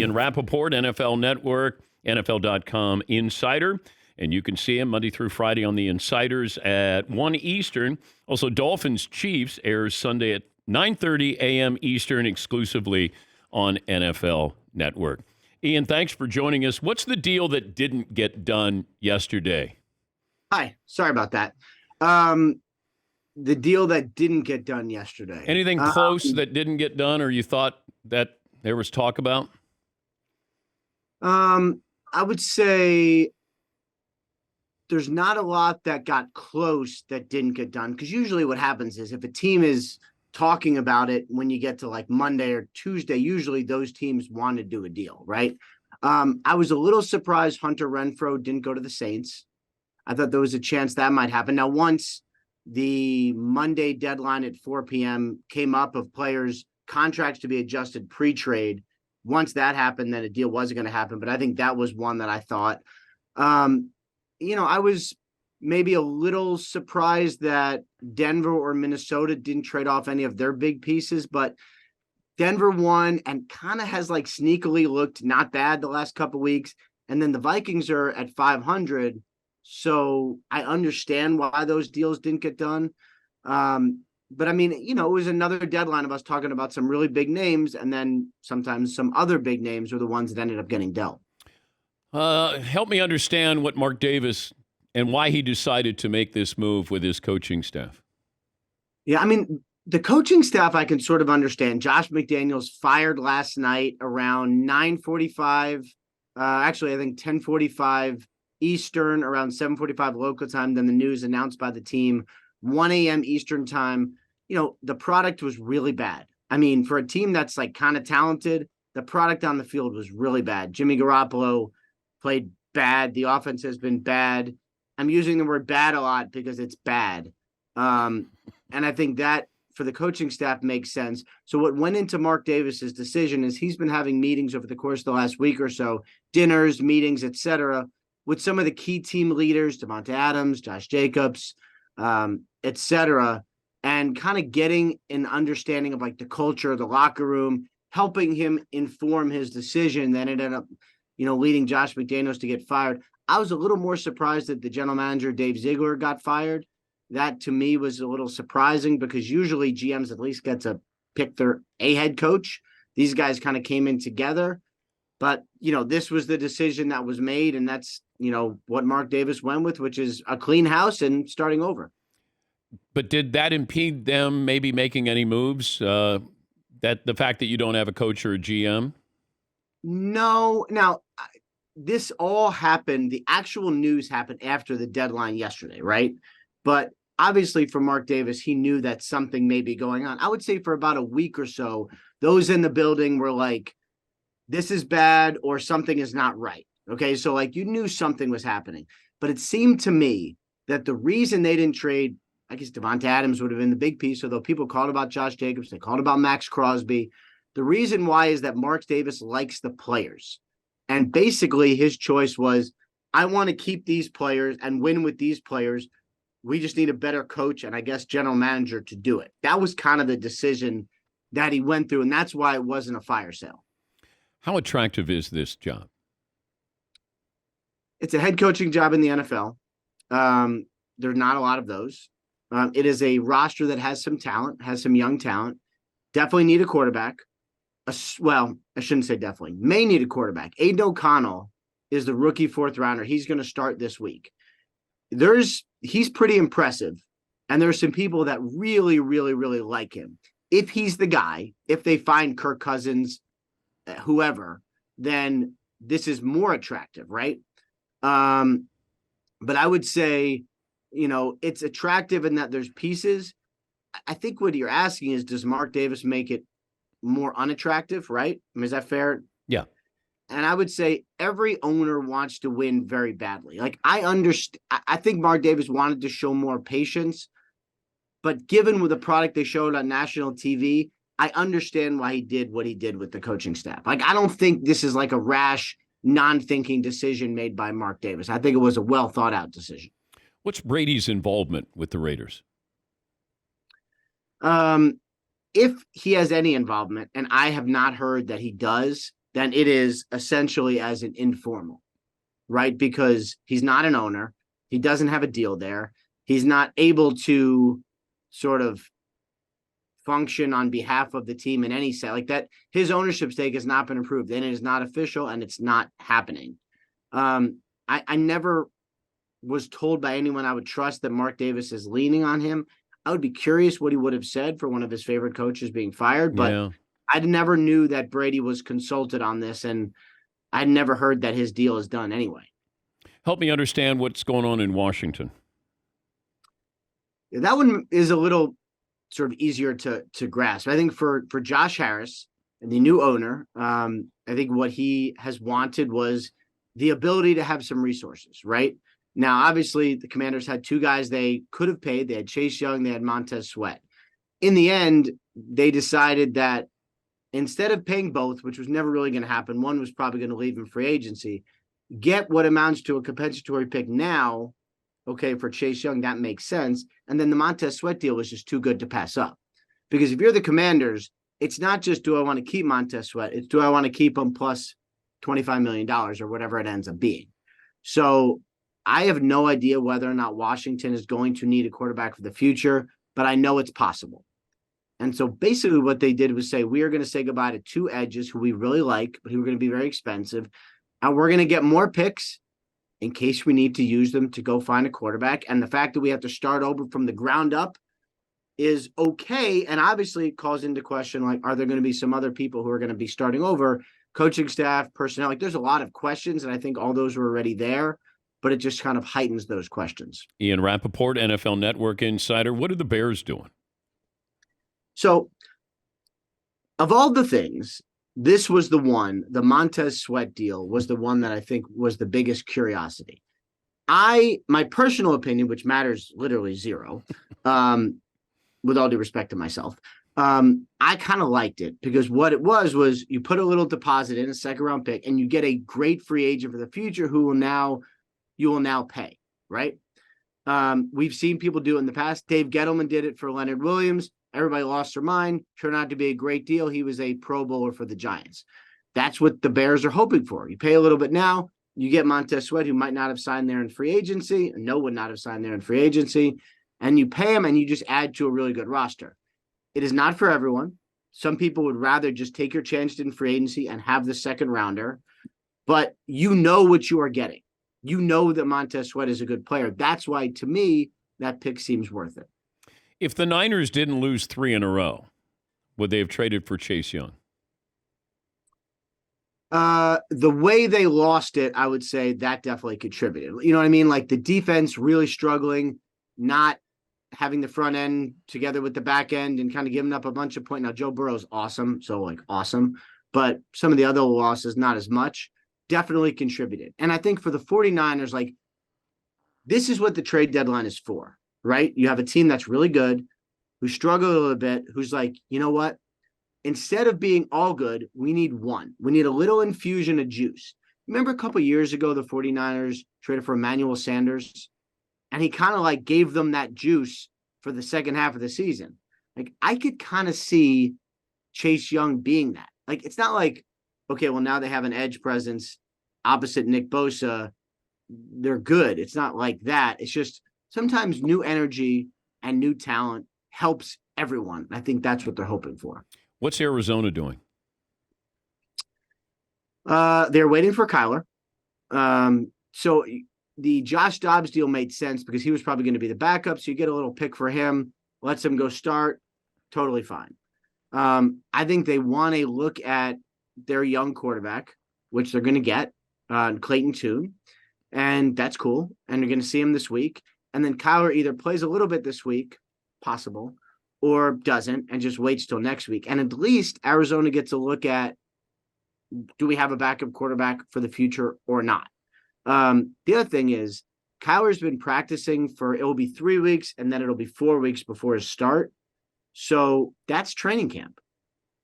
Ian Rapoport, NFL Network, NFL.com insider. And you can see him Monday through Friday on the Insiders at 1 Eastern. Also, Dolphins Chiefs airs Sunday at 9:30 a.m. Eastern exclusively on NFL Network. Ian, thanks for joining us. What's the deal that didn't get done yesterday? Hi, sorry about that. The deal that didn't get done yesterday. Anything close that didn't get done or you thought that there was talk about? I would say there's not a lot that got close that didn't get done, because usually what happens is if a team is talking about it when you get to like Monday or Tuesday, usually those teams want to do a deal, right? I was a little surprised Hunter Renfrow didn't go to the Saints. I thought there was a chance that might happen. Now, once the Monday deadline at 4 p.m. came up of players' contracts to be adjusted pre-trade, once that happened, then a deal wasn't going to happen. But I think that was one that I thought, I was maybe a little surprised that Denver or Minnesota didn't trade off any of their big pieces, but Denver won and kind of has like sneakily looked not bad the last couple of weeks. And then the Vikings are at 500. So I understand why those deals didn't get done. But I mean, it was another deadline of us talking about some really big names, and then sometimes some other big names were the ones that ended up getting dealt. Help me understand what Mark Davis and why he decided to make this move with his coaching staff. Yeah, I mean, the coaching staff I can sort of understand. Josh McDaniels fired last night around 9:45. Actually, I think 10:45 Eastern, around 7:45 local time. Then the news announced by the team, 1 a.m. Eastern time. The product was really bad. I mean, for a team that's like kind of talented, the product on the field was really bad. Jimmy Garoppolo played bad. The offense has been bad. I'm using the word bad a lot because it's bad. And I think that for the coaching staff makes sense. So what went into Mark Davis's decision is he's been having meetings over the course of the last week or so, dinners, meetings, etc., with some of the key team leaders, Devontae Adams, Josh Jacobs, etc., and kind of getting an understanding of like the culture, the locker room, helping him inform his decision that ended up, leading Josh McDaniels to get fired. I was a little more surprised that the general manager, Dave Ziegler, got fired. That to me was a little surprising because usually GMs at least get to pick their head coach. These guys kind of came in together. But, this was the decision that was made, and that's, what Mark Davis went with, which is a clean house and starting over. But did that impede them maybe making any moves, that the fact that you don't have a coach or a GM? No. Now, this all happened, the actual news happened after the deadline yesterday, right? But obviously for Mark Davis, he knew that something may be going on. I would say for about a week or so, those in the building were like, this is bad or something is not right. Okay, so like you knew something was happening. But it seemed to me that the reason they didn't trade, I guess Devontae Adams would have been the big piece, although people called about Josh Jacobs, they called about Max Crosby. The reason why is that Mark Davis likes the players. And basically his choice was, I want to keep these players and win with these players. We just need a better coach and I guess general manager to do it. That was kind of the decision that he went through, and that's why it wasn't a fire sale. How attractive is this job? It's a head coaching job in the NFL. There's not a lot of those. It is a roster that has some talent, has some young talent. Definitely need a quarterback. Well, I shouldn't say definitely. May need a quarterback. Aiden O'Connell is the rookie fourth rounder. He's going to start this week. He's pretty impressive. And there's some people that really, really, really like him. If he's the guy, if they find Kirk Cousins, whoever, then this is more attractive, right? But I would say, it's attractive in that there's pieces. I think what you're asking is, does Mark Davis make it more unattractive, right? I mean, is that fair? Yeah. And I would say every owner wants to win very badly. Like I understand, I think Mark Davis wanted to show more patience, but given with the product they showed on national TV, I understand why he did what he did with the coaching staff. Like, I don't think this is like a rash, non-thinking decision made by Mark Davis. I think it was a well thought out decision. What's Brady's involvement with the Raiders? If he has any involvement, and I have not heard that he does, than it is essentially as an informal, right? Because he's not an owner. He doesn't have a deal there. He's not able to sort of function on behalf of the team in any set like that. His ownership stake has not been approved, and it is not official, and it's not happening. I never was told by anyone I would trust that Mark Davis is leaning on him. I would be curious what he would have said for one of his favorite coaches being fired, but Yeah. I never knew that Brady was consulted on this, and I'd never heard that his deal is done anyway. Help me understand what's going on in Washington. That one is a little sort of easier to grasp. I think for Josh Harris and the new owner, I think what he has wanted was the ability to have some resources, right? Now, obviously, the Commanders had two guys they could have paid. They had Chase Young, they had Montez Sweat. In the end, they decided that instead of paying both, which was never really going to happen, one was probably going to leave in free agency, get what amounts to a compensatory pick now. Okay, for Chase Young, that makes sense. And then the Montez Sweat deal was just too good to pass up. Because if you're the Commanders, it's not just do I want to keep Montez Sweat, it's do I want to keep him plus $25 million or whatever it ends up being. So I have no idea whether or not Washington is going to need a quarterback for the future, but I know it's possible. And so basically what they did was say, we are going to say goodbye to two edges who we really like, but who are going to be very expensive. And we're going to get more picks in case we need to use them to go find a quarterback. And the fact that we have to start over from the ground up is okay. And obviously it calls into question, like, are there going to be some other people who are going to be starting over? Coaching staff, personnel, like there's a lot of questions. And I think all those were already there, but it just kind of heightens those questions. Ian Rapoport, NFL Network insider. What are the Bears doing? So of all the things, this was the one, the Montez Sweat deal was the one that I think was the biggest curiosity. My personal opinion, which matters literally zero, with all due respect to myself, I kind of liked it because what it was you put a little deposit in a second round pick and you get a great free agent for the future who you will now pay, right? We've seen people do it in the past. Dave Gettleman did it for Leonard Williams. Everybody lost their mind. Turned out to be a great deal. He was a Pro Bowler for the Giants. That's what the Bears are hoping for. You pay a little bit now, you get Montez Sweat, who might not have signed there in free agency, and no would not have signed there in free agency, and you pay him and you just add to a really good roster. It is not for everyone. Some people would rather just take your chance in free agency and have the second rounder, but you know what you are getting. You know that Montez Sweat is a good player. That's why, to me, that pick seems worth it. If the Niners didn't lose 3 in a row, would they have traded for Chase Young? The way they lost it, I would say that definitely contributed. You know what I mean? Like the defense really struggling, not having the front end together with the back end and kind of giving up a bunch of points. Now, Joe Burrow's awesome. So like awesome, but some of the other losses, not as much, definitely contributed. And I think for the 49ers, like this is what the trade deadline is for, right? You have a team that's really good, who struggled a little bit, who's like, you know what? Instead of being all good, we need one. We need a little infusion of juice. Remember a couple of years ago, the 49ers traded for Emmanuel Sanders, and he kind of like gave them that juice for the second half of the season. Like I could kind of see Chase Young being that. Like it's not like, okay, well now they have an edge presence opposite Nick Bosa. They're good. It's not like that. It's just sometimes new energy and new talent helps everyone. I think that's what they're hoping for. What's Arizona doing? They're waiting for Kyler. So the Josh Dobbs deal made sense because he was probably going to be the backup. So you get a little pick for him, lets him go start. Totally fine. I think they want to look at their young quarterback, which they're going to get, Clayton Tune. And that's cool. And they're going to see him this week. And then Kyler either plays a little bit this week, possible, or doesn't and just waits till next week. And at least Arizona gets a look at, do we have a backup quarterback for the future or not? The other thing is Kyler's been practicing it'll be 3 weeks and then it'll be 4 weeks before his start. So that's training camp.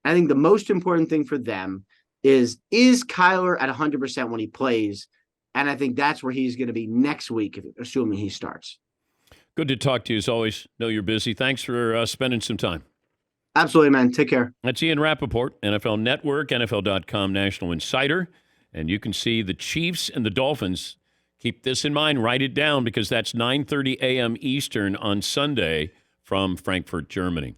I think the most important thing for them is Kyler at 100% when he plays? And I think that's where he's going to be next week, assuming he starts. Good to talk to you as always. Know you're busy. Thanks for spending some time. Absolutely, man. Take care. That's Ian Rapoport, NFL Network, NFL.com National Insider. And you can see the Chiefs and the Dolphins. Keep this in mind. Write it down because that's 9:30 a.m. Eastern on Sunday from Frankfurt, Germany.